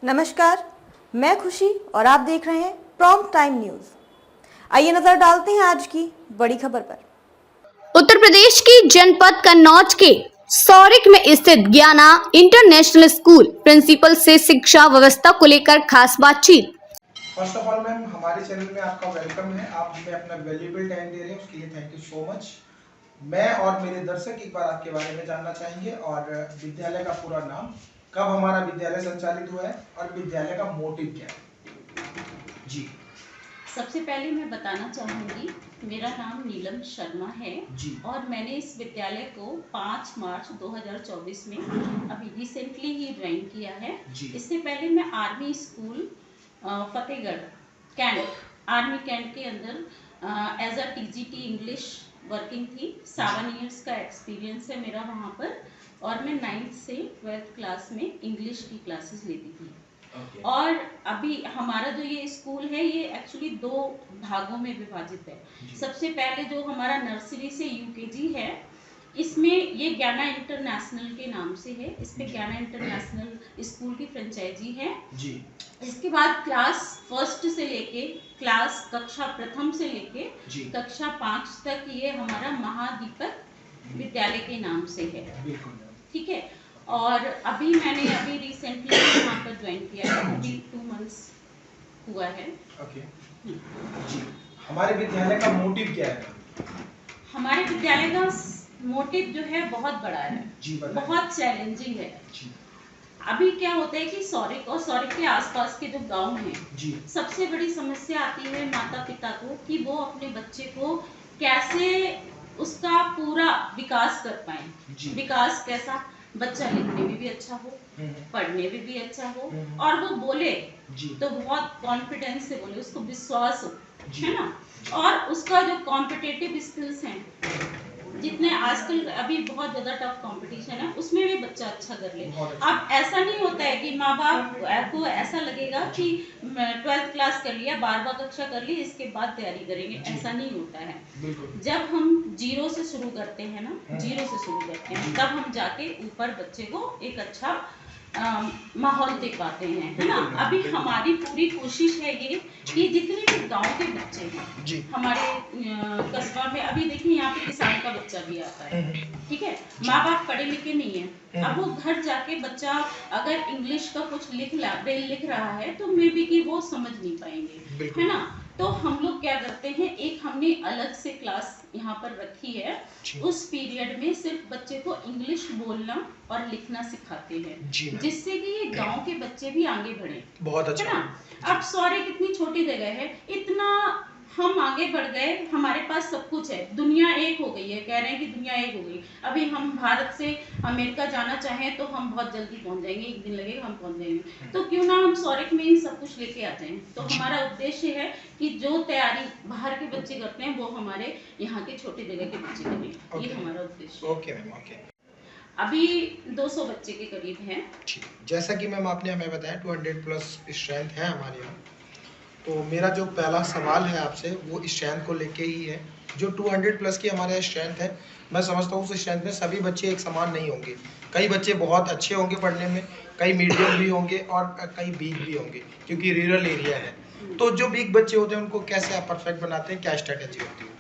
नमस्कार, मैं खुशी और आप देख रहे हैं प्रॉम्प्ट टाइम न्यूज। आइए नजर डालते हैं आज की बड़ी खबर पर। उत्तर प्रदेश की जनपद कन्नौज के सौरिक में स्थित ज्ञाना इंटरनेशनल स्कूल प्रिंसिपल से शिक्षा व्यवस्था को लेकर खास बातचीत। फर्स्ट ऑफ ऑल मैम, हमारे चैनल में आपका वेलकम है। आप हमें अपना वैल्यूएबल टाइम दे रहे हैं, उसके लिए थैंक यू सो मच। मैं और मेरे दर्शक एक बार आपके बारे में जानना चाहेंगे और विद्यालय का पूरा नाम, कब हमारा विद्यालय संचालित हुआ है और विद्यालय का मोटिव क्या है। जी, सबसे पहले मैं बताना चाहूँगी, मेरा नाम नीलम शर्मा है जी। और मैंने इस विद्यालय को 5 मार्च 2024 में अभी रिसेंटली ही ज्वाइन किया है। इससे पहले मैं army school Fatehgarh cantt, army cantt के अंदर as a TGT English working थी। 7 इयर्स का एक्सपीरियंस है मेरा वहाँ पर और मैं 9th से 12th क्लास में इंग्लिश की क्लासेस लेती थी। और अभी हमारा जो ये स्कूल है ये एक्चुअली 2 भागों में विभाजित है। सबसे पहले जो हमारा नर्सरी से यूकेजी है, इसमें ये ज्ञाना इंटरनेशनल के नाम से है। इस पे ज्ञाना इंटरनेशनल स्कूल की फ्रेंचाइजी है जी। इसके बाद क्लास 1st से लेके क्लास कक्षा प्रथम से लेके कक्षा 5 तक ये हमारा महादीपक विद्यालय के नाम से है। ठीक है। और अभी मैंने रिसेंटली यहाँ पर ज्वाइन किया है, अभी 2 मंथ्स हुआ है। ओके जी। हमारे विद्यालय का मोटिव क्या है? हमारे विद्यालय का मोटिव जो है बहुत बड़ा है जी, बहुत चैलेंजिंग है जी। अभी क्या होता है कि सौरिक और सौरिक के आसपास के जो गांव हैं जी, सबसे बड़ी समस्या आती है माता पिता को कि वो अपने बच्चे को कैसे उसका पूरा विकास कर पाए। विकास कैसा? बच्चा लिखने में भी अच्छा हो, पढ़ने में भी अच्छा हो और वो बोले तो बहुत कॉन्फिडेंस से बोले, उसको विश्वास हो, है ना। और उसका जो कॉम्पिटिटिव स्किल्स हैं, जितने आजकल अभी बहुत ज्यादा टफ कंपटीशन है, उसमें भी बच्चा अच्छा कर ले। अब ऐसा नहीं होता है कि माँ बाप को ऐसा लगेगा कि 12th क्लास कर लिया, 12वां कक्षा कर ली, इसके बाद तैयारी करेंगे, ऐसा नहीं होता है। जब हम 0 से शुरू करते हैं ना, 0 से शुरू करते हैं, तब हम जाके ऊपर बच्चे को एक अच्छा माहौल दे पाते हैं, है ना। अभी हमारी पूरी कोशिश है ये कि जितने भी गांव के बच्चे हैं हमारे कस्बा में, अभी देखिए यहाँ पे किसान का बच्चा भी आता है, ठीक है। माँ बाप पढ़े लिखे नहीं है, अब वो घर जाके बच्चा अगर इंग्लिश का कुछ लिख रहा है तो मे बी कि वो समझ नहीं पाएंगे, है ना। तो हम लोग क्या करते हैं, एक हमने अलग से क्लास यहाँ पर रखी है। उस पीरियड में सिर्फ बच्चे को इंग्लिश बोलना और लिखना सिखाते हैं, जिससे कि ये गांव के बच्चे भी आगे बढ़े। बहुत अच्छा है ना। अब सॉरी कितनी छोटी जगह है, इतना हम आगे बढ़ गए, हमारे पास सब कुछ है, दुनिया एक हो गई है, कह रहे हैं कि दुनिया एक हो गई। अभी हम भारत से अमेरिका जाना चाहें तो हम बहुत जल्दी पहुंच जाएंगे, 1 दिन लगेगा, हम पहुंच जाएंगे। तो क्यों ना हम सौरिक में ही सब कुछ लेके आते हैं। तो हमारा उद्देश्य है कि जो तैयारी बाहर के बच्चे करते हैं वो हमारे यहाँ के छोटे जगह के बच्चे करें, ये हमारा उद्देश्य है। Okay ma'am, okay. अभी 200 बच्चे के करीब हैं। जैसा कि मैम आपने हमें बताया 200+ स्ट्रेंथ है हमारे यहाँ। तो मेरा जो पहला सवाल है आपसे वो स्ट्रेंथ को लेके ही है। जो 200+ की हमारे यहाँ स्ट्रेंथ है, मैं समझता हूँ उस स्ट्रेंथ में सभी बच्चे एक समान नहीं होंगे। कई बच्चे बहुत अच्छे होंगे पढ़ने में, कई मीडियम भी होंगे और कई वीक भी होंगे, क्योंकि रूरल एरिया है। तो जो वीक बच्चे होते हैं उनको कैसे आप परफेक्ट बनाते हैं, क्या स्ट्रेटेजी होती है?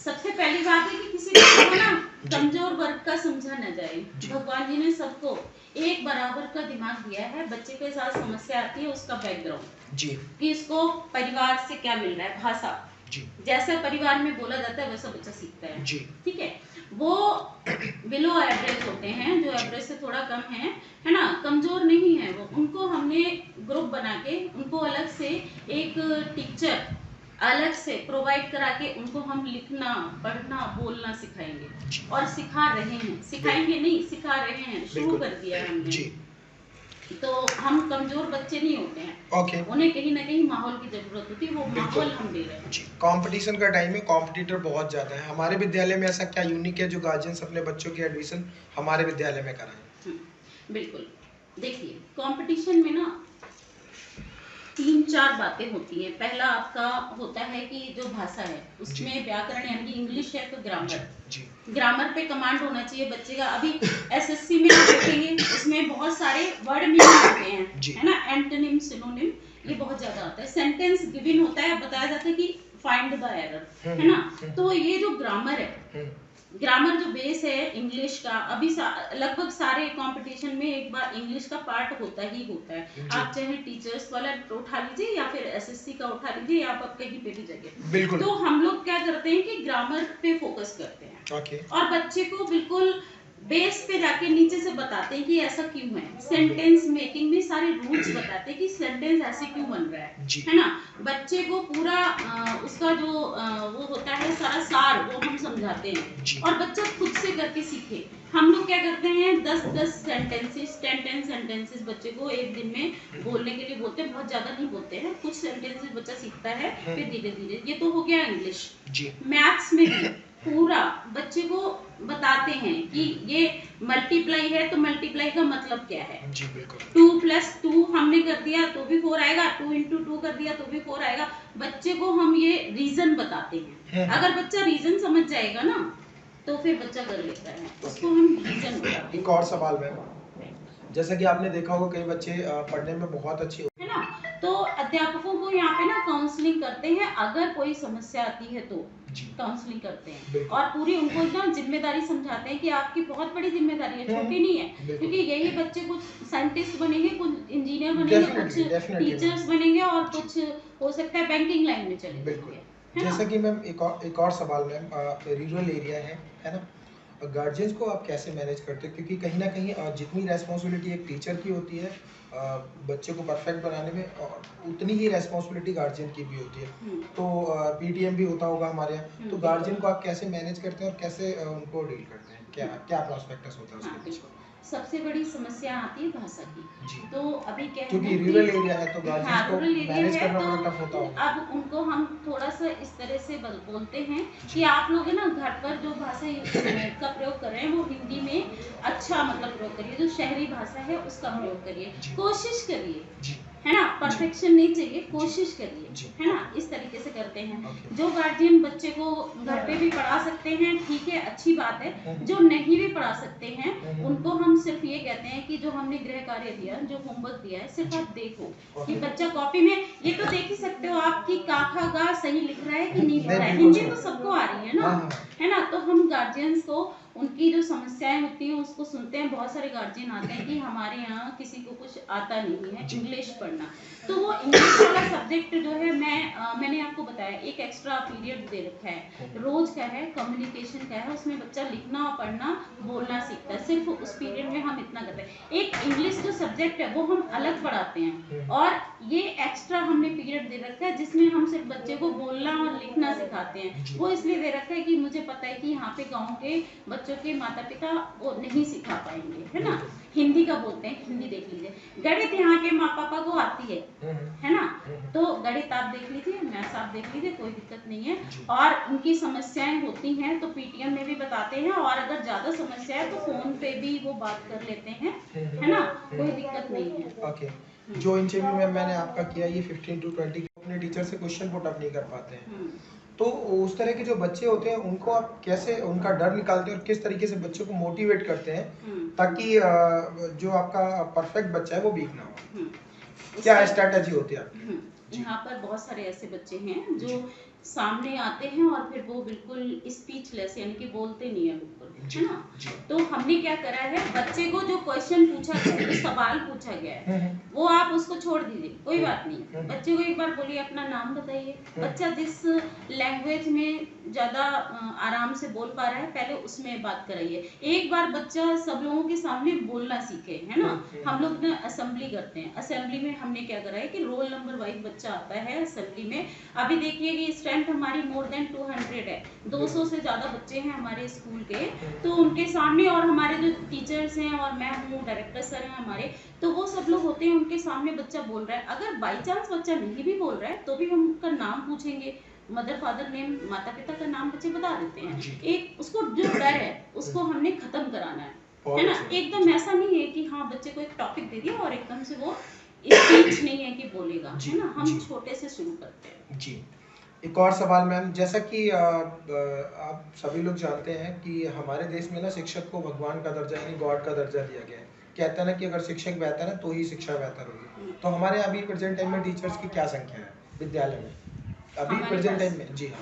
सबसे पहली बात है कि किसी को ना कमजोर वर्ग का समझा न जाए। भगवान जी ने सबको एक बराबर का दिमाग दिया है। बच्चे के साथ समस्या आती है उसका बैकग्राउंड जी, कि इसको परिवार से क्या मिल रहा है, भाषा जी, जैसा परिवार में बोला जाता है वैसा बच्चा सीखता है जी, ठीक है। वो बिलो एवरेज होते हैं, जो एवरेज से थोड़ा कम है ना, कमजोर नहीं है वो। उनको हमने ग्रुप बना के उनको अलग से एक टीचर अलग से प्रोवाइड करा के उनको हम लिखना, पढ़ना, बोलना सिखाएंगे और सिखा रहे हैं। सिखाएंगे नहीं, सिखा रहे हैं, शुरू कर दिया है हमने जी। तो हम कमजोर बच्चे नहीं होते हैं, उन्हें कहीं ना कहीं माहौल की जरूरत होती है, वो माहौल हम दे रहे हैं जी। कंपटीशन का टाइम है, कॉम्पिटिटर बहुत ज्यादा है। हमारे विद्यालय में ऐसा क्या यूनिक है जो गार्जियंस अपने बच्चों की एडमिशन हमारे विद्यालय में कराएं? बिल्कुल, देखिए कंपटीशन में ना 3-4 बातें होती हैं। पहला आपका होता है कि जो भाषा है उसमें व्याकरण यानी कि इंग्लिश है तो ग्रामर, ग्रामर पे कमांड होना चाहिए बच्चे का। अभी एसएससी में आप देखेंगे उसमें बहुत सारे वर्ड मीनिंग होते हैं, है ना, एंटोनिम, सिनोनिम, ये बहुत ज्यादा आता है। सेंटेंस गिवन होता है, बताया जाता है कि फाइंड द एरर, है ना। तो ये जो ग्रामर है, ग्रामर जो बेस है इंग्लिश का, अभी लगभग सारे कंपटीशन में एक बार इंग्लिश का पार्ट होता ही होता है। आप चाहे टीचर्स वाला उठा लीजिए या फिर एसएससी का उठा लीजिए, या आप कहीं पे भी जगह। तो हम लोग क्या करते हैं कि ग्रामर पे फोकस करते हैं और बच्चे को बिल्कुल बेस पे जाके नीचे से बताते हैं कि ऐसा क्यों है। सेंटेंस मेकिंग में सारे रूल्स बताते हैं कि सेंटेंस ऐसे क्यों बन रहा है ना। बच्चे को पूरा उसका जो वो होता है सारा सार वो हम समझाते हैं और बच्चा खुद से करके सीखे। हम लोग क्या करते हैं 10-10 सेंटेंसेस, 10 सेंटेंसेस बच्चे को एक दिन में बोलने के लिए बोलते हैं, बहुत ज्यादा नहीं बोलते हैं, कुछ सेंटेंसेस बच्चा सीखता है, फिर धीरे धीरे। ये तो हो गया इंग्लिश। मैथ्स में भी पूरा बच्चे को बताते हैं कि ये मल्टीप्लाई है तो मल्टीप्लाई का मतलब क्या है। 2+2 हमने कर दिया तो भी 4 आएगा, 2 × 2 कर दिया तो भी 4 आएगा। बच्चे को हम ये रीजन बताते हैं। अगर बच्चा रीजन समझ जाएगा ना तो फिर बच्चा कर लेता है, उसको हम रीजन बताते हैं। एक और सवाल मैम, जैसा कि आपने देखा होगा कई बच्चे पढ़ने में बहुत अच्छे है ना, तो अध्यापकों को यहाँ पे ना काउंसलिंग करते हैं। अगर कोई समस्या आती है तो काउंसलिंग करते हैं और पूरी उनको ना जिम्मेदारी समझाते हैं कि आपकी बहुत बड़ी जिम्मेदारी है, छोटी नहीं है। क्योंकि यही बच्चे कुछ साइंटिस्ट बनेंगे, कुछ इंजीनियर बनेंगे, कुछ टीचर्स बनेंगे और कुछ हो सकता है बैंकिंग लाइन में चले जाएंगे। जैसा कि मैम एक और सवाल मैम, रूरल एरिया है ना, गार्जियंस को आप कैसे मैनेज करते हो? क्योंकि कहीं ना कहीं जितनी रेस्पॉन्सिबिलिटी एक टीचर की होती है बच्चे को परफेक्ट बनाने में, उतनी ही रेस्पॉन्सिबिलिटी गार्जियन की भी होती है। तो पीटीएम भी होता होगा हमारे यहाँ, तो गार्जियन को आप कैसे मैनेज करते हैं और कैसे उनको डील करते हैं? क्या क्या प्रोस्पेक्टस होता है उसके पीछे? सबसे बड़ी समस्या आती है भाषा की। तो अभी क्या है, क्योंकि रूरल एरिया है तो गार्जियन को मैनेज करना बड़ा टफ होता होगा। अब उनको हम थोड़ा सा इस तरह से बोलते हैं कि आप लोग है ना घर पर जो भाषा का प्रयोग कर रहे हैं वो हिंदी में अच्छा मतलब प्रयोग करिए, जो शहरी भाषा है उसका प्रयोग करिए, कोशिश करिए, है ना, परफेक्शन नहीं चाहिए, कोशिश करिए, है ना, इस तरीके से करते हैं। जो गार्जियन बच्चे को घर पे भी पढ़ा सकते हैं ठीक है, अच्छी बात है। जो नहीं भी पढ़ा सकते हैं उनको हम सिर्फ ये कहते हैं कि जो हमने गृह कार्य दिया, जो होमवर्क दिया है, सिर्फ आप देखो कि बच्चा कॉपी में, ये तो देख ही सकते हो आप कि का खा गा सही लिख रहा है कि नहीं लिख रहा है। हिंदी तो सबको आ रही है ना, है ना। तो हम गार्जियंस को उनकी जो समस्याएं होती हैं उसको सुनते हैं। बहुत सारे गार्जियन आते हैं कि हमारे यहाँ किसी को कुछ आता नहीं है इंग्लिश पढ़ना, तो वो इंग्लिश वाला सब्जेक्ट जो है मैंने आपको बताया एक एक्स्ट्रा पीरियड दे रखा है, रोज का है, कम्युनिकेशन का है, उसमें बच्चा लिखना पढ़ना बोलना सीखता है। सिर्फ उस पीरियड में हम इतना करते हैं। एक इंग्लिश जो सब्जेक्ट है वो हम अलग पढ़ाते हैं और ये एक्स्ट्रा हमने पीरियड दे रखा है जिसमें हम सिर्फ बच्चे को बोलना और लिखना सिखाते हैं। वो इसलिए दे रखा है कि मुझे पता है कि यहाँ पे गाँव के बच्चों के माता पिता वो नहीं सिखा पाएंगे, है ना। हिंदी का बोलते हैं, हिंदी देख लीजिए। गणित यहाँ के माँ पापा को आती है ना, तो गणित आप देख लीजिए, मैथ्स आप देख लीजिए, कोई दिक्कत नहीं है। और उनकी समस्याएं होती हैं तो पीटीएम में भी बताते हैं, और अगर ज्यादा समस्या है तो फोन पे भी वो बात कर लेते हैं, है ना, कोई दिक्कत नहीं है। ओके, जो इंटरव्यू में मैंने आपका किया ये 15 to 20 अपने टीचर से क्वेश्चन पुट अप नहीं कर पाते हैं, तो उस तरह के जो बच्चे होते हैं उनको आप कैसे उनका डर निकालते हैं और किस तरीके से बच्चों को मोटिवेट करते हैं ताकि जो आपका परफेक्ट बच्चा है वो वीक ना हो? क्या स्ट्रैटेजी होती है आपकी? यहाँ पर बहुत सारे ऐसे बच्चे हैं जो सामने आते हैं और फिर वो बिल्कुल स्पीचलेस यानी कि बोलते नहीं है बिल्कुल, है ना। तो हमने क्या करा है, बच्चे को जो क्वेश्चन पूछा गया है, जो सवाल पूछा गया है वो आप उसको छोड़ दीजिए, कोई बात नहीं। बच्चे को एक बार बोलिए अपना नाम बताइए। बच्चा जिस लैंग्वेज में ज्यादा आराम से बोल पा रहा है पहले उसमें बात कराइए। एक बार बच्चा सब लोगों के सामने बोलना सीखे, है ना। हम लोग ना असेंबली करते हैं, असेंबली में हमने क्या करा है कि रोल नंबर वाइज बच्चा आता है असेंबली में। अभी देखिए कि स्ट्रेंथ हमारी मोर देन 200 है, 200 से ज्यादा बच्चे हैं हमारे स्कूल के। तो उनके सामने और हमारे जो टीचर्स हैं और मैं हूँ, डायरेक्टर सर हैं हमारे, तो वो सब लोग होते हैं, उनके सामने बच्चा बोल रहा है। अगर बाई चांस बच्चा नहीं भी बोल रहा है तो भी हम उनका नाम पूछेंगे, मदर फादर नेम, माता पिता का नाम बच्चे बता देते हैं। एक उसको जो डर है उसको हमने खत्म कराना है ना। एकदम ऐसा नहीं है कि हाँ बच्चे को एक टॉपिक दे दिया और एकदम से वो स्पीच नहीं है कि बोलेगा, जी, है ना। हम जी। छोटे से शुरू करते हैं। जी। एक और सवाल मैम, जैसा कि आप सभी लोग जानते हैं कि हमारे देश में ना शिक्षक को भगवान का दर्जा यानी गॉड का दर्जा दिया गया है। कहते हैं ना कि अगर शिक्षक बेहतर है तो ही शिक्षा बेहतर होगी। तो हमारे यहाँ अभी प्रेजेंट टाइम में टीचर्स की क्या संख्या है विद्यालय में? अभी हमारे प्रेजेंट पास टाइम में? जी हाँ।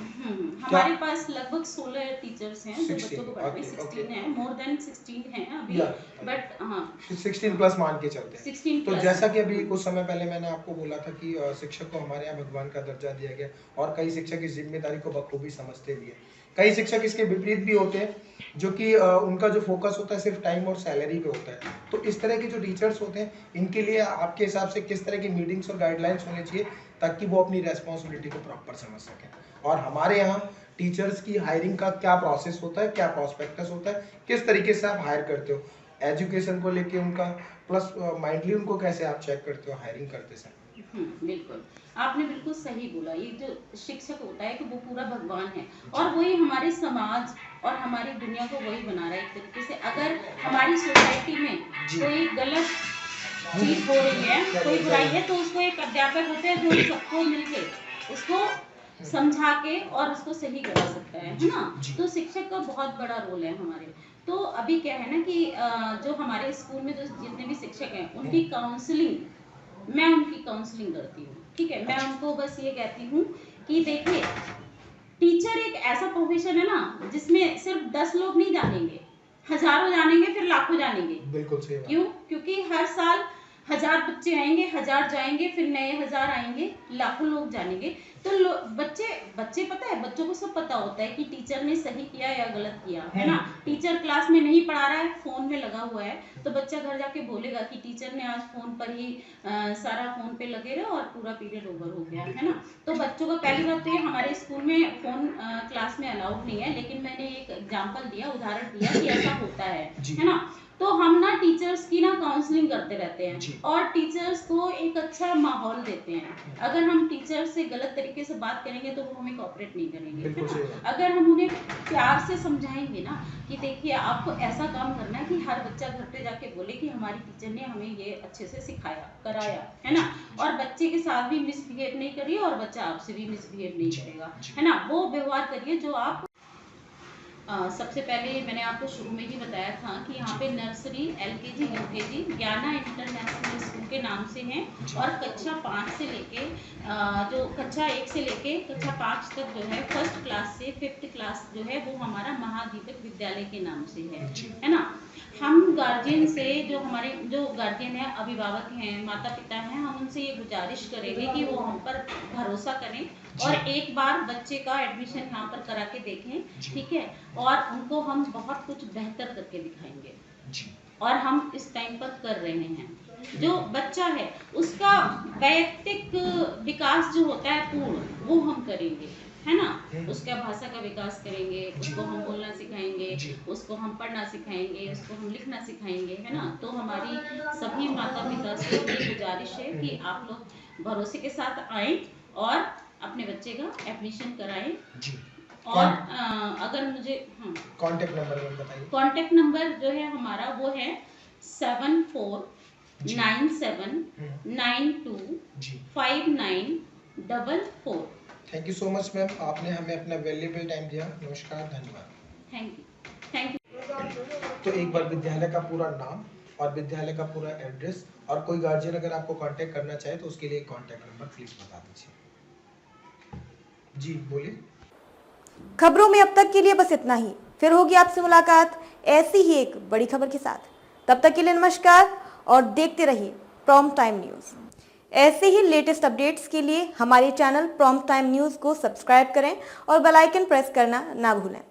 क्या? हमारे पास लगभग 16 टीचर्स हैं जो 16, बच्चों को पढ़ाते हैं। ओके, 16 है, मोर देन 16 है अभी, या बट हाँ 16 प्लस मान के चलते हैं। 16 तो प्लस। जैसा कि अभी कुछ समय पहले मैंने आपको बोला था कि शिक्षक को हमारे यहाँ भगवान का दर्जा दिया गया और कई शिक्षक इस जिम्मेदारी को बखूबी समझते भी हैं। कई शिक्षक इसके विपरीत भी होते हैं, जो कि उनका जो फोकस होता है सिर्फ टाइम और सैलरी पे होता है। तो इस तरह के जो टीचर्स होते हैं, इनके लिए आपके हिसाब से किस तरह की मीटिंग्स और गाइडलाइंस होने चाहिए ताकि वो अपनी रेस्पॉन्सिबिलिटी को प्रॉपर समझ सकें? और हमारे यहाँ टीचर्स की हायरिंग का क्या प्रोसेस होता है, क्या प्रोस्पेक्टस होता है, किस तरीके से आप हायर करते हो एजुकेशन को लेके उनका, प्लस माइंडली उनको कैसे आप चेक करते हो हायरिंग करते समय? बिल्कुल, आपने बिल्कुल सही बोला। ये जो शिक्षक होता है कि वो पूरा भगवान है और वही हमारे समाज और हमारी दुनिया को वही बना रहा है एक तरीके से। अगर हमारी सोसाइटी में कोई गलत चीज हो रही है, कोई बुराई है, तो उसको एक अध्यापक होते हैं जो सबको मिलके उसको समझा के और उसको सही करा सकता है ना। तो शिक्षक का बहुत बड़ा रोल है हमारे। तो अभी क्या है ना कि जो हमारे स्कूल में जो जितने भी शिक्षक हैं उनकी काउंसलिंग, मैं उनकी काउंसलिंग करती हूँ, ठीक है। मैं उनको बस ये कहती हूँ कि देखिए, टीचर एक ऐसा प्रोफेशन है ना जिसमें सिर्फ 10 लोग नहीं जानेंगे, हजारों जानेंगे, फिर लाखों जानेंगे। बिल्कुल सही बात। क्यों? क्योंकि हर साल 1000 बच्चे आएंगे, 1000 जाएंगे, फिर नए 1000 आएंगे, लाखों लोग जानेंगे। तो बच्चे पता है, बच्चों को सब पता होता है कि टीचर ने सही किया या गलत किया, है ना। टीचर क्लास में नहीं पढ़ा रहा है, फोन में लगा हुआ है, तो बच्चा घर जाके बोलेगा कि टीचर ने आज फोन पर ही सारा फोन पे लगे रहे और पूरा पीरियड ओवर हो गया, है ना। तो बच्चों को पहली बात तो ये, हमारे स्कूल में फोन क्लास में अलाउड नहीं है, लेकिन मैंने एक एग्जाम्पल दिया, उदाहरण दिया कि ऐसा होता है ना। तो हम ना टीचर्स की ना काउंसलिंग करते रहते हैं और टीचर्स को एक अच्छा माहौल देते हैं। अगर हम टीचर्स से गलत तरीके से बात करेंगे तो वो हमें कोऑपरेट नहीं करेंगे। अगर हम उन्हें प्यार से समझाएंगे ना कि देखिए आपको ऐसा काम करना है कि हर बच्चा घर पे जाके बोले कि हमारी टीचर ने हमें ये अच्छे से सिखाया, कराया, है ना। और बच्चे के साथ भी मिसबिहेव नहीं करिए और बच्चा आपसे भी मिसबिहेव नहीं करेगा, है ना। वो व्यवहार करिए जो आप सबसे पहले मैंने आपको शुरू में ही बताया था कि यहाँ पे नर्सरी, LKG, UKG ज्ञाना इंटरनेशनल स्कूल के नाम से हैं और कक्षा 5 से लेके जो कक्षा 1 से लेके कक्षा 5 तक जो है, फर्स्ट क्लास से 5th क्लास जो है वो हमारा महादीपक विद्यालय के नाम से है ना। हम गार्जियन से, जो हमारे जो गार्जियन है, अभिभावक हैं, माता पिता हैं, हम उनसे ये गुजारिश करेंगे कि वो हम पर भरोसा करें और एक बार बच्चे का एडमिशन यहाँ पर करा के देखें, ठीक है। और उनको हम बहुत कुछ बेहतर करके दिखाएंगे और हम इस टाइम पर कर रहे हैं। जो बच्चा है उसका वैयक्तिक विकास जो होता है पूर्ण, वो हम करेंगे, है ना। उसका भाषा का विकास करेंगे, उसको हम बोलना सिखाएंगे, उसको हम पढ़ना सिखाएंगे, उसको हम लिखना सिखाएंगे, है ना। तो हमारी सभी माता पिता से ये गुजारिश है कि आप लोग भरोसे के साथ आए और अपने बच्चे का एडमिशन कराएं। और अगर मुझे कांटेक्ट नंबर बताइए। कांटेक्ट नंबर जो है हमारा वो है 7497925944। Thank you so much ma'am, आपने हमें अपना वैल्यूएबल टाइम दिया। नमस्कार, धन्यवाद। Thank you. तो एक बार विद्यालय का पूरा नाम और विद्यालय का पूरा एड्रेस, और कोई गार्जियन अगर आपको कांटेक्ट करना चाहे तो उसके लिए कांटेक्ट नंबर प्लीज बता दीजिए। जी बोलिए। खबरों में अब तक के लिए बस इतना ही, फिर होगी आपसे मुलाकात ऐसी ही एक बड़ी खबर के साथ। तब तक के लिए नमस्कार और देखते रहिए प्रॉम्प्ट टाइम न्यूज़। ऐसे ही लेटेस्ट अपडेट्स के लिए हमारे चैनल प्रॉम्प्ट टाइम न्यूज़ को सब्सक्राइब करें और बेल आइकन प्रेस करना ना भूलें।